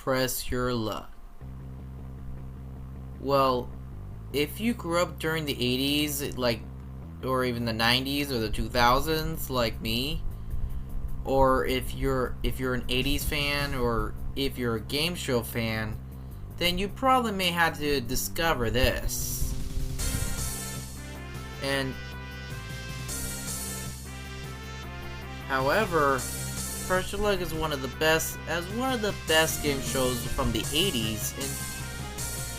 press your luck. Well, if you grew up during the 80s, or even the 90s or the 2000s, like me, or if you're an 80s fan, or if you're a game show fan, then you probably may have to discover this. And however, Press Your Luck is one of the best game shows from the 80s,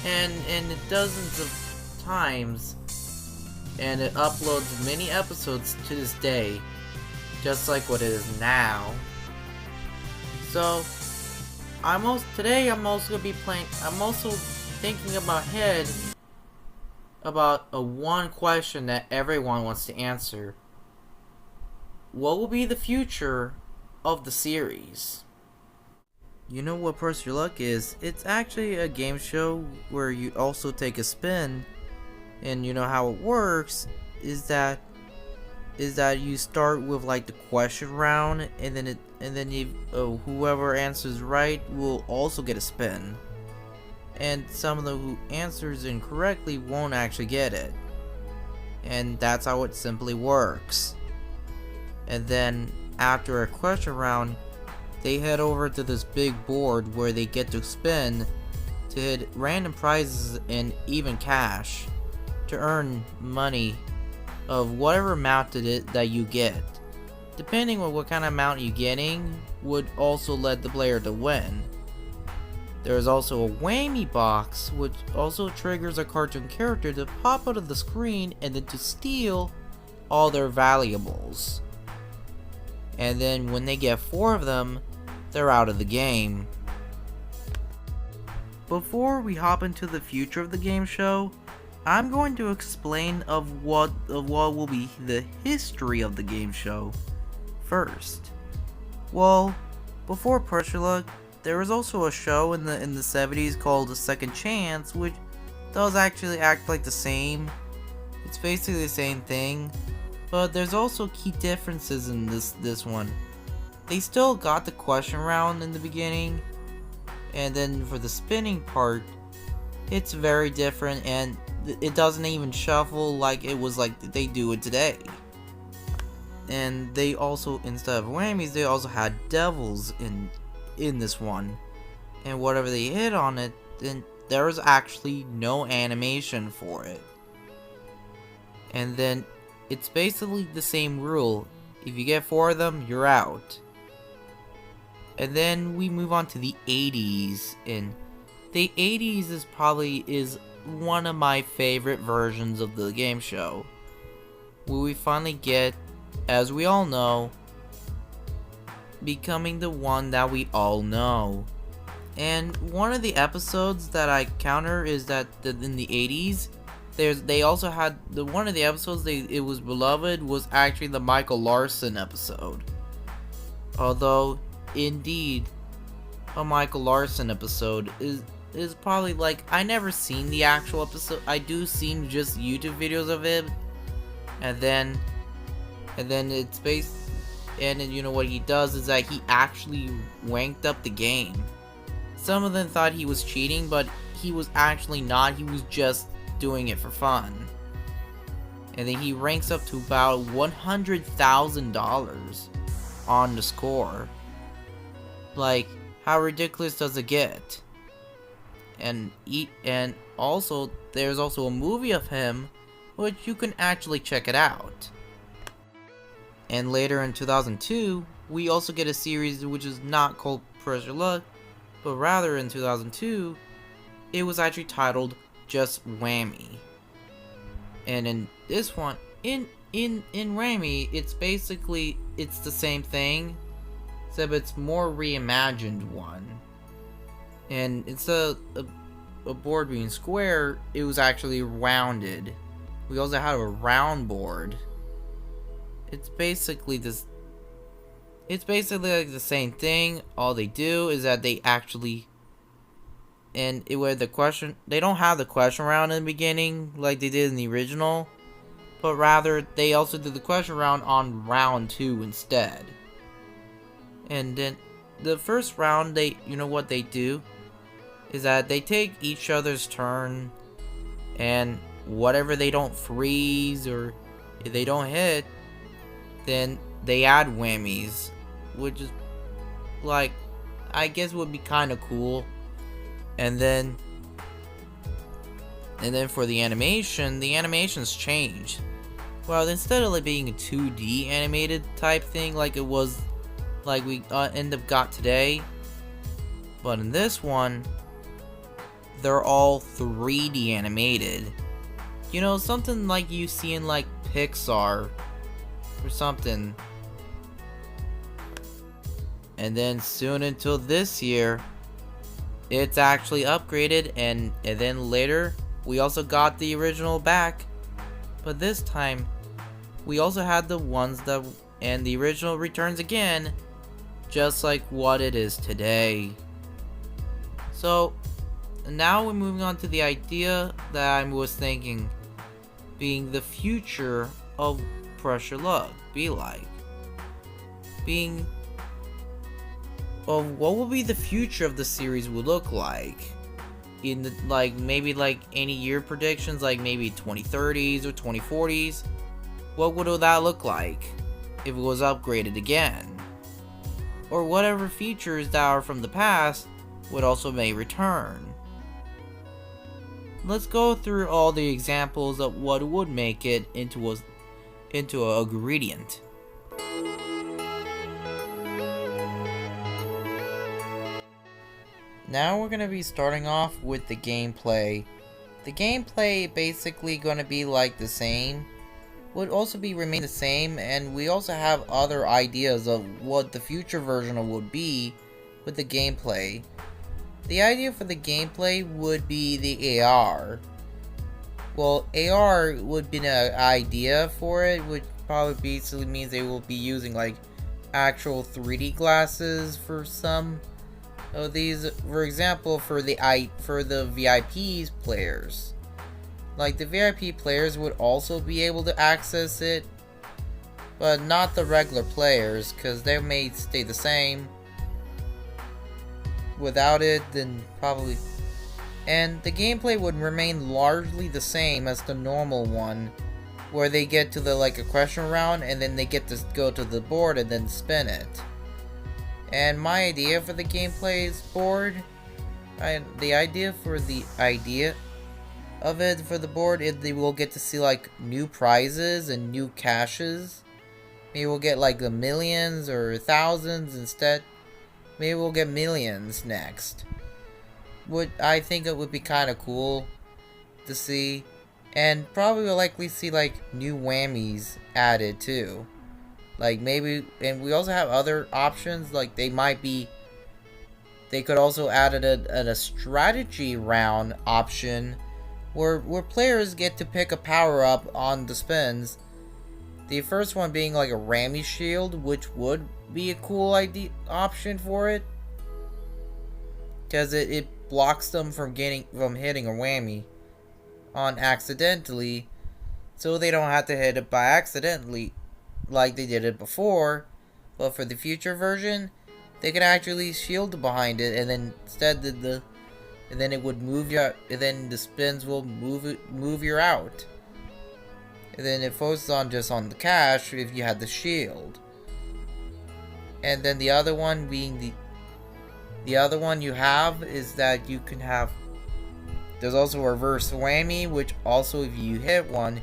and dozens of times, and it uploads many episodes to this day, just like what it is now. So I'm also thinking about a one question that everyone wants to answer. What will be the future of the series? You know what Press Your Luck is? It's actually a game show where you also take a spin, and you know how it works is that you start with like the question round, and then whoever answers right will also get a spin, and some of the who answers incorrectly won't actually get it, and that's how it simply works. And then after a question round, they head over to this big board where they get to spin to hit random prizes and even cash to earn money of whatever amount that you get. Depending on what kind of amount you're getting would also let the player to win. There is also a whammy box, which also triggers a cartoon character to pop out of the screen and then to steal all their valuables. And then when they get 4 of them, they're out of the game. Before we hop into the future of the game show, I'm going to explain of what will be the history of the game show first. Well, before Press Your Luck, there was also a show in the 70s called The Second Chance, which does actually act like the same. It's basically the same thing, but there's also key differences in this one. They still got the question round in the beginning, and then for the spinning part, it's very different, and it doesn't even shuffle like it was like they do it today. And they also, instead of whammies, they also had devils in this one, and whatever they hit on it, then there was actually no animation for it. And then it's basically the same rule. If you get 4 of them, you're out. And then we move on to the 80s, and the 80s is one of my favorite versions of the game show, where we finally get, as we all know, becoming the one that we all know. And one of the episodes that I counter is that in the 80s, they also had one of the episodes it was beloved was actually the Michael Larson episode. Although indeed a Michael Larson episode is probably like, I never seen the actual episode. I do seen just YouTube videos of it, and then it's based, and then you know what he does is that he actually ranked up the game. Some of them thought he was cheating, but he was actually not. He was just doing it for fun. And then he ranks up to about $100,000 on the score. Like, how ridiculous does it get? And also there's also a movie of him, which you can actually check it out. And later in 2002, we also get a series which is not called Press Your Luck, but rather in 2002, it was actually titled just Whammy. And in this one, in Whammy, it's the same thing, except it's more reimagined one. And instead of a board being square, it was actually rounded. We also had a round board. It's basically like the same thing. All they do is that they actually, where the question, they don't have the question round in the beginning like they did in the original, but rather they also do the question round on round 2 instead. And then the first round, you know what they do? is that they take each other's turn, and whatever they don't freeze or if they don't hit, then they add whammies, which is like, I guess would be kind of cool. And then for the animations changed. Well, instead of it being a 2D animated type thing like it was, like we end up got today, but in this one, they're all 3D animated. You know, something like you see in like Pixar or something. And then soon until this year, it's actually upgraded, and then later we also got the original back. But this time, we also had the ones that, and the original returns again, just like what it is today. So, now we're moving on to the idea that I was thinking being the future of Press Your Luck be like. Being of what will be the future of the series would look like. In the, like, maybe like any year predictions, like maybe 2030s or 2040s. What would that look like if it was upgraded again? Or whatever features that are from the past would also may return. Let's go through all the examples of what would make it into a gradient. Now we're going to be starting off with the gameplay. The gameplay basically going to be like the same, would also remain the same, and we also have other ideas of what the future version would be with the gameplay. The idea for the gameplay would be the AR. Well, AR would be an idea for it, which probably basically means they will be using like actual 3D glasses for some of these. For example, for the VIP players, like the VIP players would also be able to access it, but not the regular players, because they may stay the same without it. Then probably, and the gameplay would remain largely the same as the normal one, where they get to the like a question round and then they get to go to the board and then spin it. And my idea for the gameplay board, the idea of it for the board is they will get to see like new prizes and new caches. Maybe we'll get like the millions or thousands instead. Maybe we'll get millions next. I think it would be kind of cool to see, and probably will likely see like new whammies added too. Like maybe, and we also have other options, like they could also add a strategy round option where players get to pick a power up on the spins. The first one being like a Rammy shield, which would be a cool option for it, because it blocks them from hitting a whammy on accidentally, so they don't have to hit it by accidentally like they did it before. But for the future version, they can actually shield behind it, and then instead and then it would move you, and then the spins will move you out, and then it focuses on just on the cash if you had the shield. And then the other one being the other one you have is that you can have, there's also a reverse whammy, which also if you hit one,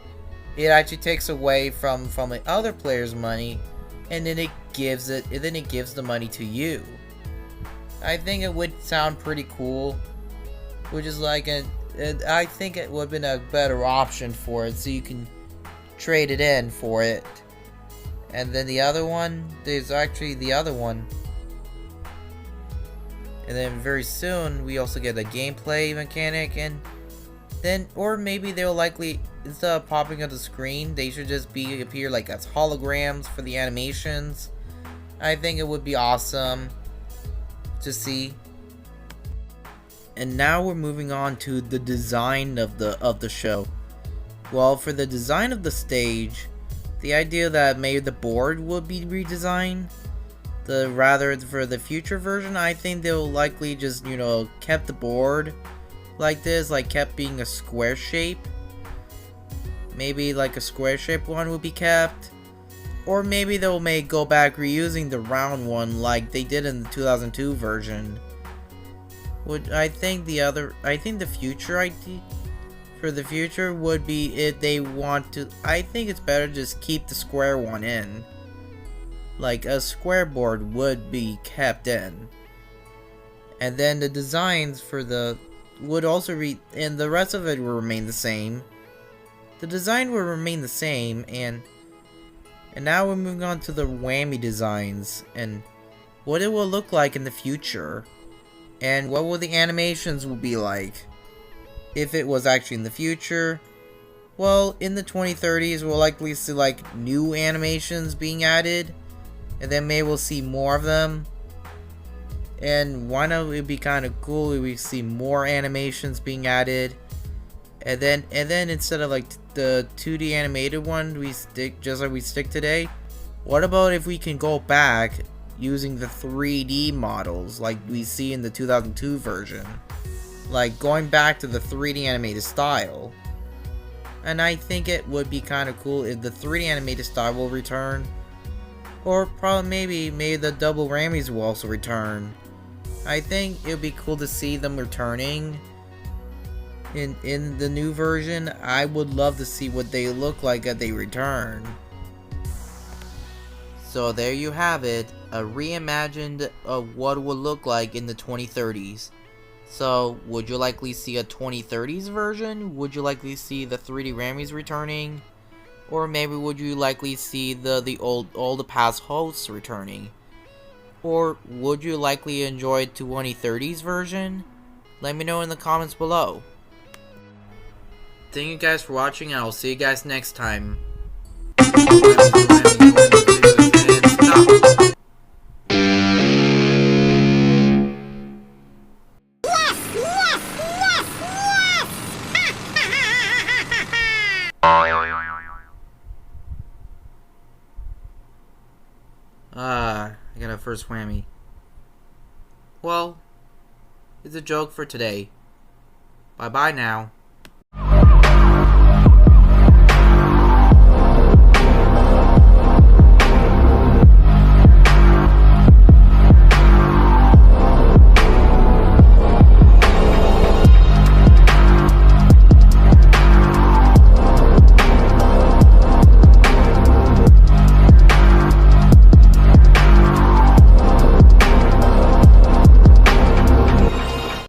it actually takes away from the other player's money, and then it gives the money to you. I think it would sound pretty cool, which is like I think it would have been a better option for it, so you can trade it in for it. And then the other one, there's actually the other one. And then very soon we also get a gameplay mechanic, and then, or maybe they'll likely, instead of popping on the screen, they should just appear like as holograms for the animations. I think it would be awesome to see. And now we're moving on to the design of the show. Well, for the design of the stage, the idea that maybe the board would be redesigned. rather for the future version, I think they'll likely just, kept the board like this, like kept being a square shape. Maybe like a square shaped one will be kept. Or maybe they'll go back reusing the round one like they did in the 2002 version. I think the future idea for the future would be if they want to. I think it's better to just keep the square one in. Like a square board would be kept in. And then the designs for the would also and the rest of it will remain the same. The design will remain the same, and now we're moving on to the whammy designs and what it will look like in the future. And what will the animations will be like if it was actually in the future. Well, in the 2030s we'll likely see like new animations being added, and then maybe we'll see more of them. And why not, it'd be kind of cool if we see more animations being added. And then instead of like the 2D animated one we stick just like we stick today, what about if we can go back using the 3D models like we see in the 2002 version? Like going back to the 3D animated style. And I think it would be kind of cool if the 3D animated style will return. Or probably maybe the double Rammies will also return. I think it would be cool to see them returning in the new version. I would love to see what they look like as they return. So there you have it, a reimagined of what it would look like in the 2030s. So would you likely see a 2030s version? Would you likely see the 3D Rammies returning? Or maybe would you likely see all the past hosts returning? Or would you likely enjoy 2030s version? Let me know in the comments below. Thank you guys for watching, and I'll see you guys next time. I got a first whammy. Well, it's a joke for today. Bye bye now.